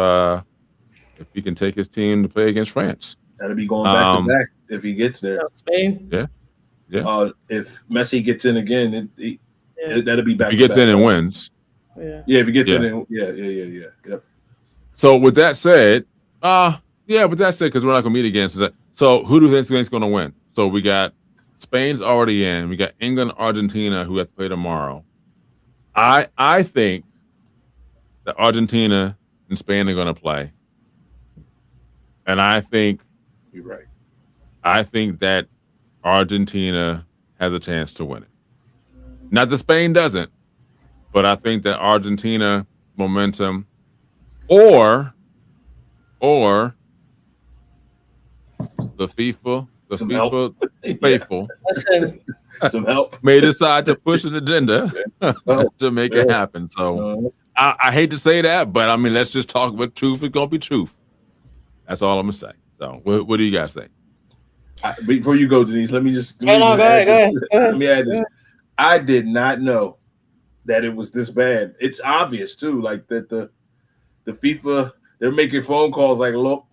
he can take his team to play against France. That'll be going back to back if he gets there. Spain. Yeah. If Messi gets in again, that'll be back. If he gets in and wins. Yeah. Yeah. If he gets in, yeah. Yep. So with that said, because we're not gonna meet again. So who do you think is going to win? So we got Spain's already in. We got England, Argentina, who have to play tomorrow. I think that Argentina and Spain are going to play, and I think you're right. I think that Argentina has a chance to win it. Not that Spain doesn't, but I think that Argentina momentum, or the FIFA faithful some help may decide to push an agenda to make it happen. So I hate to say that, but I mean, let's just talk about truth. It's gonna be truth. That's all I'm gonna say. So, what do you guys think? Before you go, Denise, let me just Go ahead. let me add this. I did not know that it was this bad. It's obvious too, like that the FIFA, they're making phone calls like, look,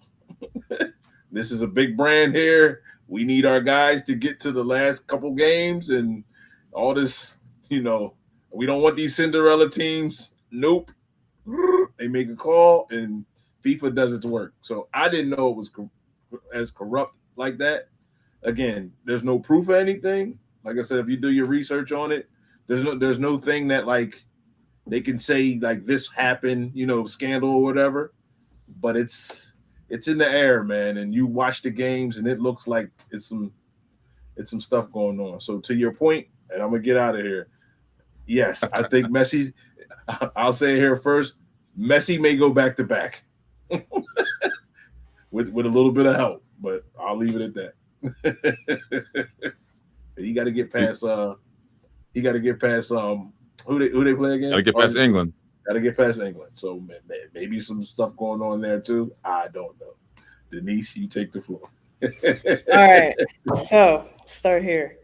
this is a big brand here. We need our guys to get to the last couple games and all this, we don't want these Cinderella teams. Nope. They make a call and FIFA does its work. So I didn't know it was as corrupt like that. Again, there's no proof of anything. Like I said, if you do your research on it, there's no thing that like they can say like this happened, scandal or whatever. But it's in the air, man. And you watch the games, and it looks like it's some stuff going on. So to your point, and I'm gonna get out of here. Yes, I think Messi. I'll say it here first. Messi may go back to back with a little bit of help, but I'll leave it at that. He got to get past. He got to get past. Who they play again? Got to get past England. Got to get past England. So maybe some stuff going on there too. I don't know. Denise, you take the floor. All right. So start here.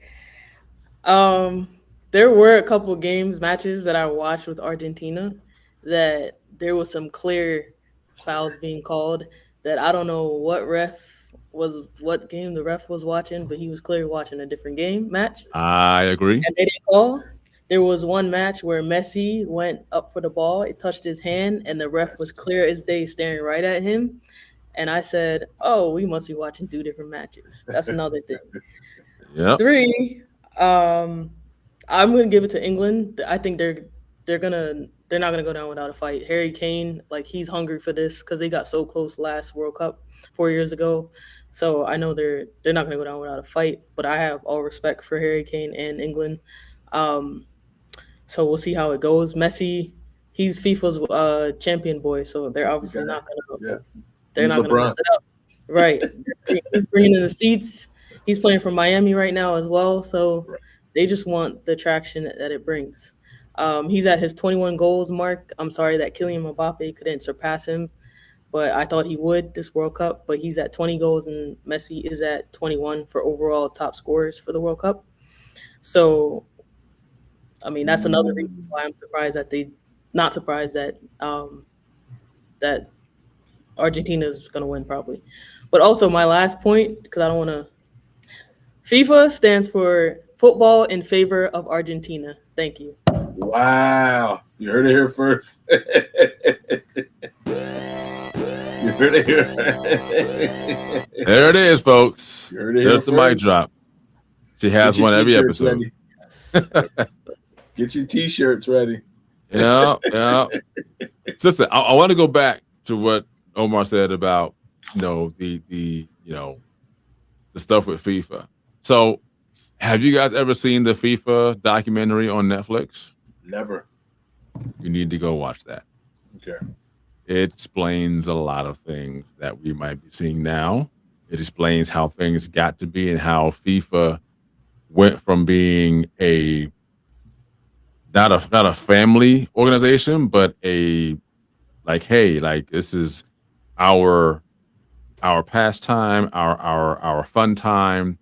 There were a couple matches that I watched with Argentina that there was some clear fouls being called that I don't know what game the ref was watching, but he was clearly watching a different match. I agree. And they didn't call. There was one match where Messi went up for the ball, it touched his hand, and the ref was clear as day staring right at him. And I said, oh, we must be watching 2 different matches. That's another thing. Yeah. 3, I'm gonna give it to England. I think they're not gonna go down without a fight. Harry Kane, like he's hungry for this because they got so close last World Cup 4 years ago. So I know they're not gonna go down without a fight. But I have all respect for Harry Kane and England. So we'll see how it goes. Messi, he's FIFA's champion boy, so they're obviously not gonna. Yeah. They're not gonna mess it up, right? He's bringing in the seats. He's playing for Miami right now as well, so they just want the traction that it brings. He's at his 21 goals mark. I'm sorry that Kylian Mbappe couldn't surpass him, but I thought he would this World Cup. But he's at 20 goals, and Messi is at 21 for overall top scorers for the World Cup. So, I mean, that's another reason why I'm surprised that that Argentina is going to win probably. But also my last point, because I don't want to. FIFA stands for Football in Favor of Argentina. Thank you. Wow. You heard it here first. You heard it here. There it is, folks. There's the mic drop. She has one every episode. Get your T-shirts ready. Yeah. Listen, I want to go back to what Omar said about the stuff with FIFA. So, have you guys ever seen the FIFA documentary on Netflix? Never. You need to go watch that. Okay. It explains a lot of things that we might be seeing now. It explains how things got to be and how FIFA went from being not a family organization, but this is our pastime, our fun time.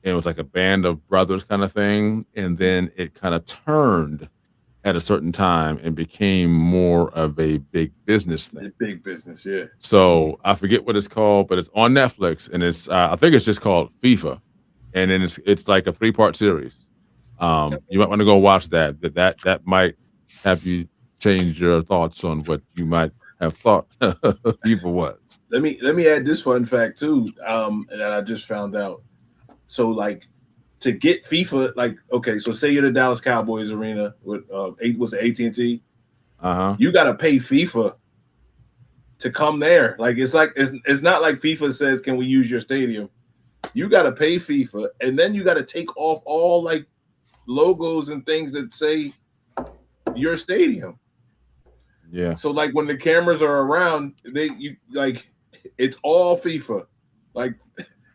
And it was like a band of brothers kind of thing. And then it kind of turned at a certain time and became more of a big business thing. Big business, yeah. So I forget what it's called, but it's on Netflix, and it's I think it's just called FIFA, and then it's like a 3-part series. You might want to go watch that. That might have you change your thoughts on what you might have thought FIFA was. Let me add this fun fact too, and that I just found out. So like to get FIFA, like okay, so say you're the Dallas Cowboys arena with was it AT&T? You got to pay FIFA to come there. Like it's not like FIFA says, "Can we use your stadium?" You got to pay FIFA, and then you got to take off all like logos and things that say your stadium. Yeah. So like when the cameras are around, it's all FIFA. Like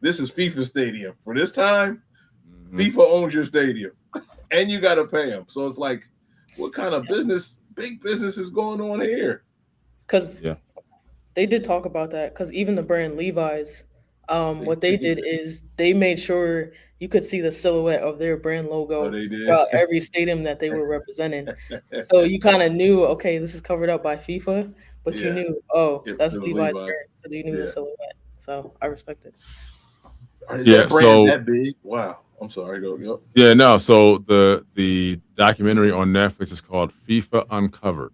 this is FIFA stadium for this time. FIFA owns your stadium, and you got to pay them. So it's like what kind of big business is going on here? Because they did talk about that. Because even the brand Levi's, what they did is they made sure you could see the silhouette of their brand logo they did? throughout every stadium that they were representing. So you kind of knew, okay, this is covered up by FIFA, but you knew, that's It was Levi's Levi. brand because you knew the silhouette. So I respect it. Is that brand that big? Wow. I'm sorry. Go. Yeah, no. So the documentary on Netflix is called FIFA Uncovered.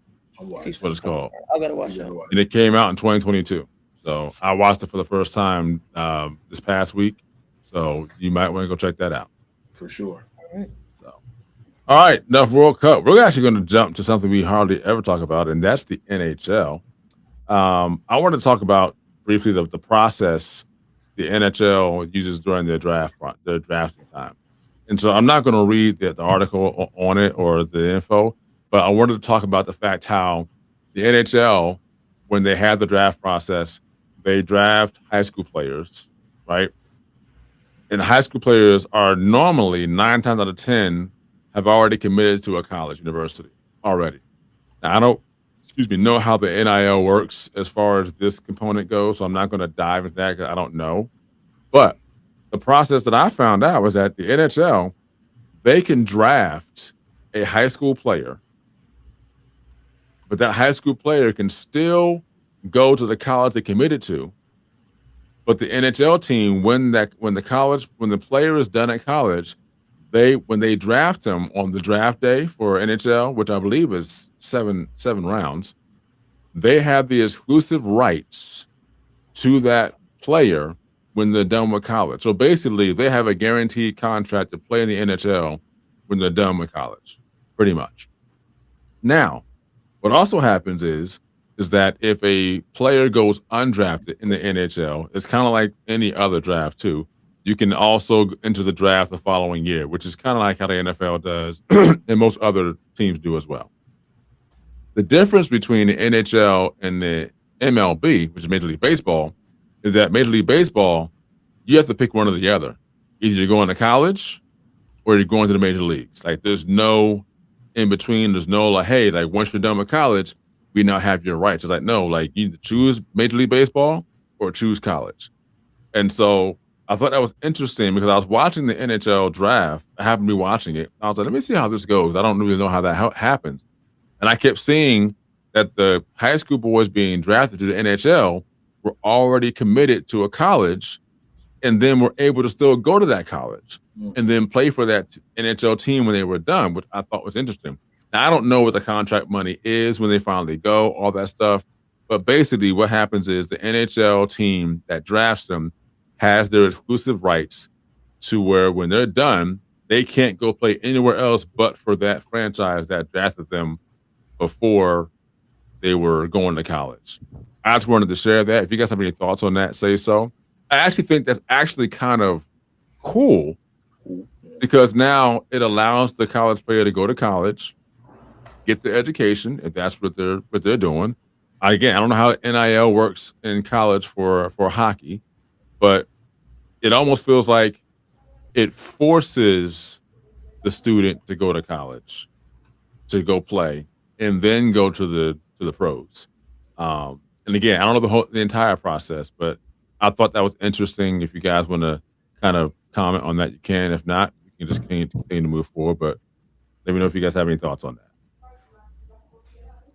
That's what it's called. I gotta watch that. And it came out in 2022. So I watched it for the first time this past week. So you might want to go check that out. For sure. All right. All right, enough World Cup. We're actually going to jump to something we hardly ever talk about, and that's the NHL. I want to talk about briefly the process the NHL uses during their drafting time. And so I'm not going to read the article on it or the info, but I wanted to talk about the fact how the NHL, when they have the draft process, they draft high school players, right? And high school players are normally 9 times out of 10 have already committed to a college university already. Now, I don't, know how the NIL works as far as this component goes, so I'm not going to dive into that because I don't know. But the process that I found out was that the NHL, they can draft a high school player, but that high school player can still go to the college they committed to. But the NHL team, when the player is done at college, when they draft him on the draft day for NHL, which I believe is seven rounds, they have the exclusive rights to that player when they're done with college. So basically, they have a guaranteed contract to play in the NHL when they're done with college, pretty much. Now, what also happens is that if a player goes undrafted in the NHL, it's kind of like any other draft too. You can also enter the draft the following year, which is kind of like how the NFL does and most other teams do as well. The difference between the NHL and the MLB, which is Major League Baseball, is that Major League Baseball, you have to pick one or the other. Either you're going to college or you're going to the major leagues. Like there's no in between. There's no like, hey, like once you're done with college, we now have your rights. It's like, no, like you either choose Major League Baseball or choose college. And so I thought that was interesting because I was watching the NHL draft. I happened to be watching it. I was like, let me see how this goes. I don't really know how that happens. And I kept seeing that the high school boys being drafted to the NHL were already committed to a college and then were able to still go to that college and then play for that NHL team when they were done, which I thought was interesting. Now, I don't know what the contract money is when they finally go, all that stuff. But basically what happens is the NHL team that drafts them has their exclusive rights to where when they're done, they can't go play anywhere else but for that franchise that drafted them before they were going to college. I just wanted to share that. If you guys have any thoughts on that, say so. I actually think that's actually kind of cool because now it allows the college player to go to college, get the education, if that's what they're doing. Again, I don't know how NIL works in college for hockey, but it almost feels like it forces the student to go to college, to go play, and then go to the pros. And again, I don't know the entire process, but I thought that was interesting. If you guys want to kind of comment on that, you can. If not, you can just continue to move forward. But let me know if you guys have any thoughts on that.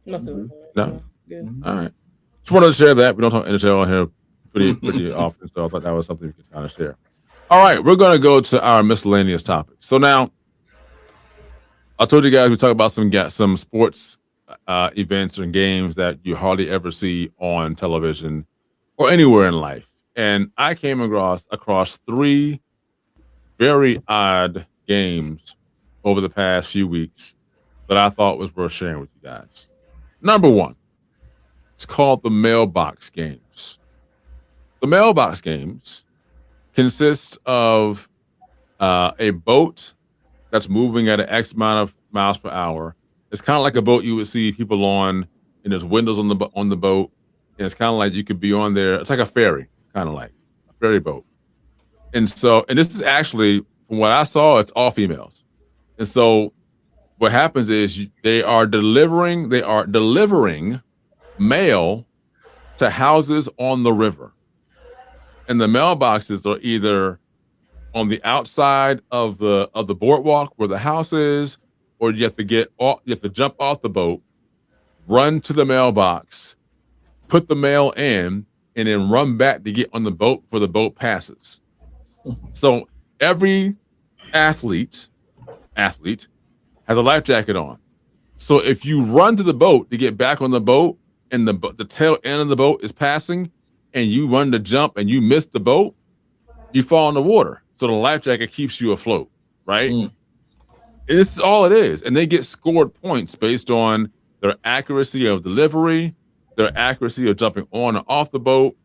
Nothing. No? Yeah. All right. Just wanted to share that. We don't talk NHL on here pretty often, so I thought that was something we could kind of share. All right, we're going to go to our miscellaneous topics. So now, I told you guys we talk about some sports events and games that you hardly ever see on television or anywhere in life. And I came across 3 very odd games over the past few weeks that I thought was worth sharing with you guys. Number 1, it's called the mailbox games. The mailbox games consist of a boat that's moving at an X amount of miles per hour. It's kind of like a boat you would see people on, and there's windows on the boat, and it's kind of like you could be on there. It's like a ferry, kind of like a ferry boat. And this is actually, from what I saw, it's all females. And so what happens is they are delivering mail to houses on the river, and the mailboxes are either on the outside of the boardwalk where the house is, or you have to jump off the boat, run to the mailbox, put the mail in, and then run back to get on the boat before the boat passes. So every athlete has a life jacket on. So if you run to the boat to get back on the boat and the tail end of the boat is passing and you run to jump and you miss the boat, you fall in the water. So the life jacket keeps you afloat, right? Mm. This is all it is. And they get scored points based on their accuracy of delivery, their accuracy of jumping on and off the boat,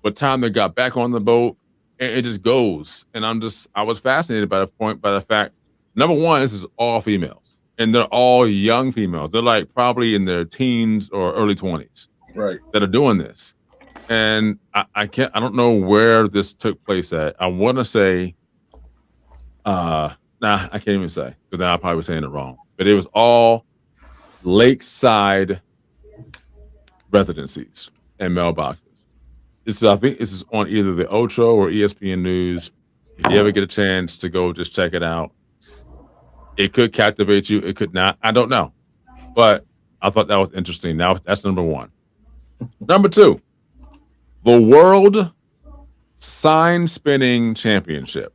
what time they got back on the boat, and it just goes. And I was fascinated by the fact, number one, this is all females. And they're all young females. They're like probably in their teens or early 20s, right, that are doing this. And I don't know where this took place at. I want to say, I can't even say, because then I'll probably be saying it wrong. But it was all lakeside residencies and mailboxes. I think this is on either the Ocho or ESPN News. If you ever get a chance to go, just check it out. It could captivate you. It could not. I don't know. But I thought that was interesting. Now that's number one. Number two, the World Sign Spinning Championship.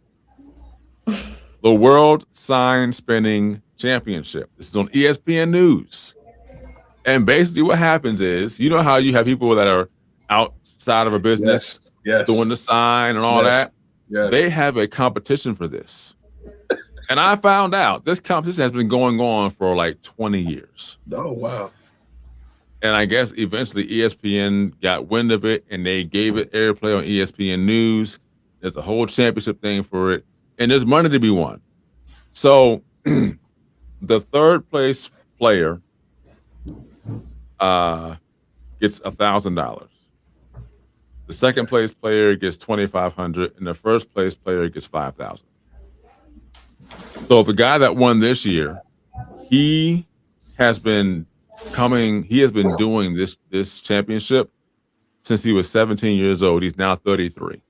The World Sign Spinning Championship. This is on ESPN News. And basically what happens is, you know how you have people that are outside of a business doing the sign and all that? Yes. They have a competition for this. And I found out this competition has been going on for like 20 years. Oh, wow. And I guess eventually ESPN got wind of it and they gave it airplay on ESPN News. There's a whole championship thing for it. And there's money to be won. So the third place player gets $1,000. The second place player gets $2,500, and the first place player gets $5,000. So the guy that won this year, he has been doing this championship since he was 17 years old. He's now 33.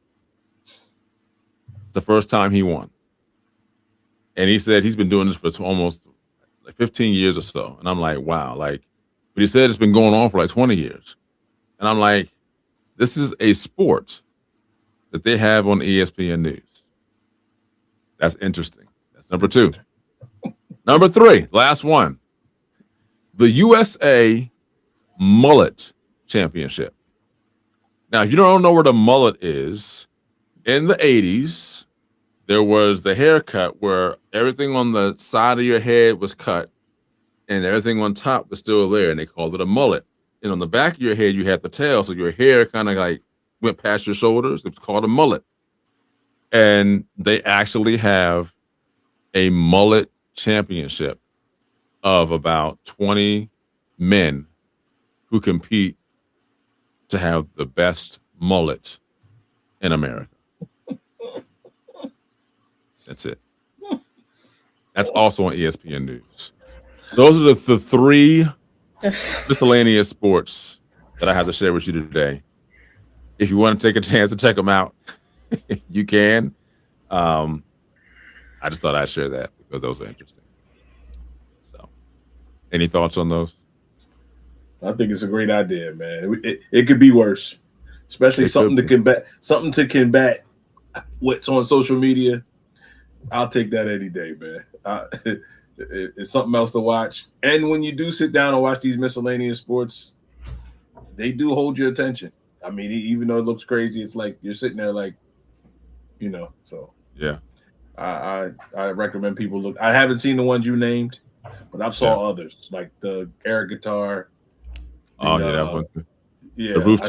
It's the first time he won. And he said he's been doing this for almost 15 years or so. And I'm like, wow. But he said it's been going on for like 20 years. And I'm like, this is a sport that they have on ESPN News. That's interesting. That's number two. Number three, last one. The USA Mullet Championship. Now, if you don't know where the mullet is, in the 80s, there was the haircut where everything on the side of your head was cut and everything on top was still there, and they called it a mullet. And on the back of your head, you had the tail, so your hair kind of like went past your shoulders. It was called a mullet. And they actually have a mullet championship of about 20 men who compete to have the best mullet in America. That's it. That's also on ESPN News. Those are the three miscellaneous sports that I have to share with you today. If you want to take a chance to check them out, you can. I just thought I'd share that because those are interesting. So, any thoughts on those? I think it's a great idea, man. It could be worse, especially something to combat what's on social media. I'll take that any day, man. It's something else to watch. And when you do sit down and watch these miscellaneous sports, they do hold your attention. I mean, even though it looks crazy, it's like you're sitting there like, so. Yeah. I recommend people look. I haven't seen the ones you named, but I've saw others, like the air guitar. That one. Yeah. The roof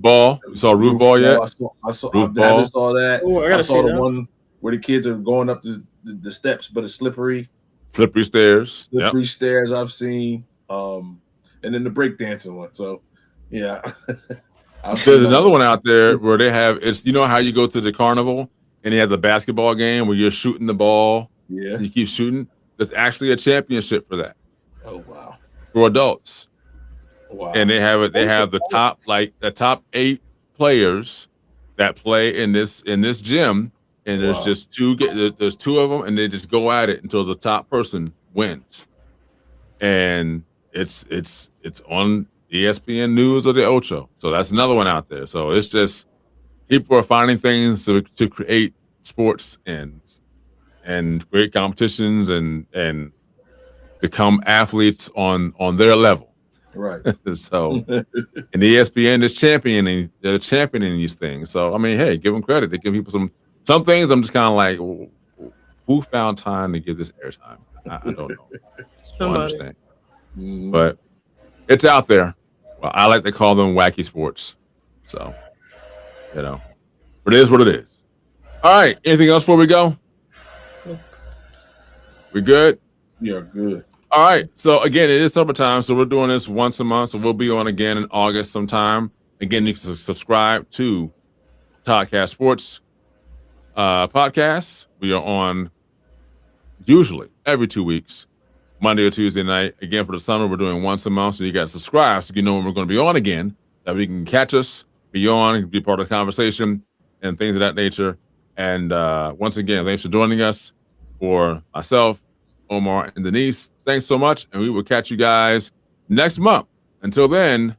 ball. You saw roof ball yet? I saw roof I haven't saw that. Ooh, I saw the one where the kids are going up the steps, but it's slippery. Slippery stairs. Slippery stairs I've seen. And then the breakdancing one. So, yeah. There's another one out there where they have, it's, you know how you go to the carnival and they have the basketball game where you're shooting the ball. Yeah. You keep shooting. There's actually a championship for that. Oh wow. For adults. Wow. And they have it. They have the top 8 players that play in this gym, and there's just there's 2 of them, and they just go at it until the top person wins. And it's on ESPN News or the Ocho. So that's another one out there. So it's just people are finding things to create sports and create competitions and become athletes on their level. Right. So, and ESPN is championing these things. So, I mean, hey, give them credit. They give people some things. I'm just kind of like, who found time to give this airtime? I don't know. I don't understand. But it's out there. Well, I like to call them wacky sports. So, but it is what it is. All right. Anything else before we go? We good? Yeah, good. All right. So again, it is summertime, so we're doing this once a month. So we'll be on again in August sometime. Again, you can subscribe to Toddcast Sports podcast. We are on usually every 2 weeks, Monday or Tuesday night. Again, for the summer, we're doing once a month. So you got to subscribe so you know when we're going to be on again. That you can catch us, be on, be part of the conversation, and things of that nature. And once again, thanks for joining us. For myself, Omar, and Denise, thanks so much, and we will catch you guys next month. Until then,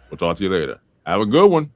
we'll talk to you later. Have a good one.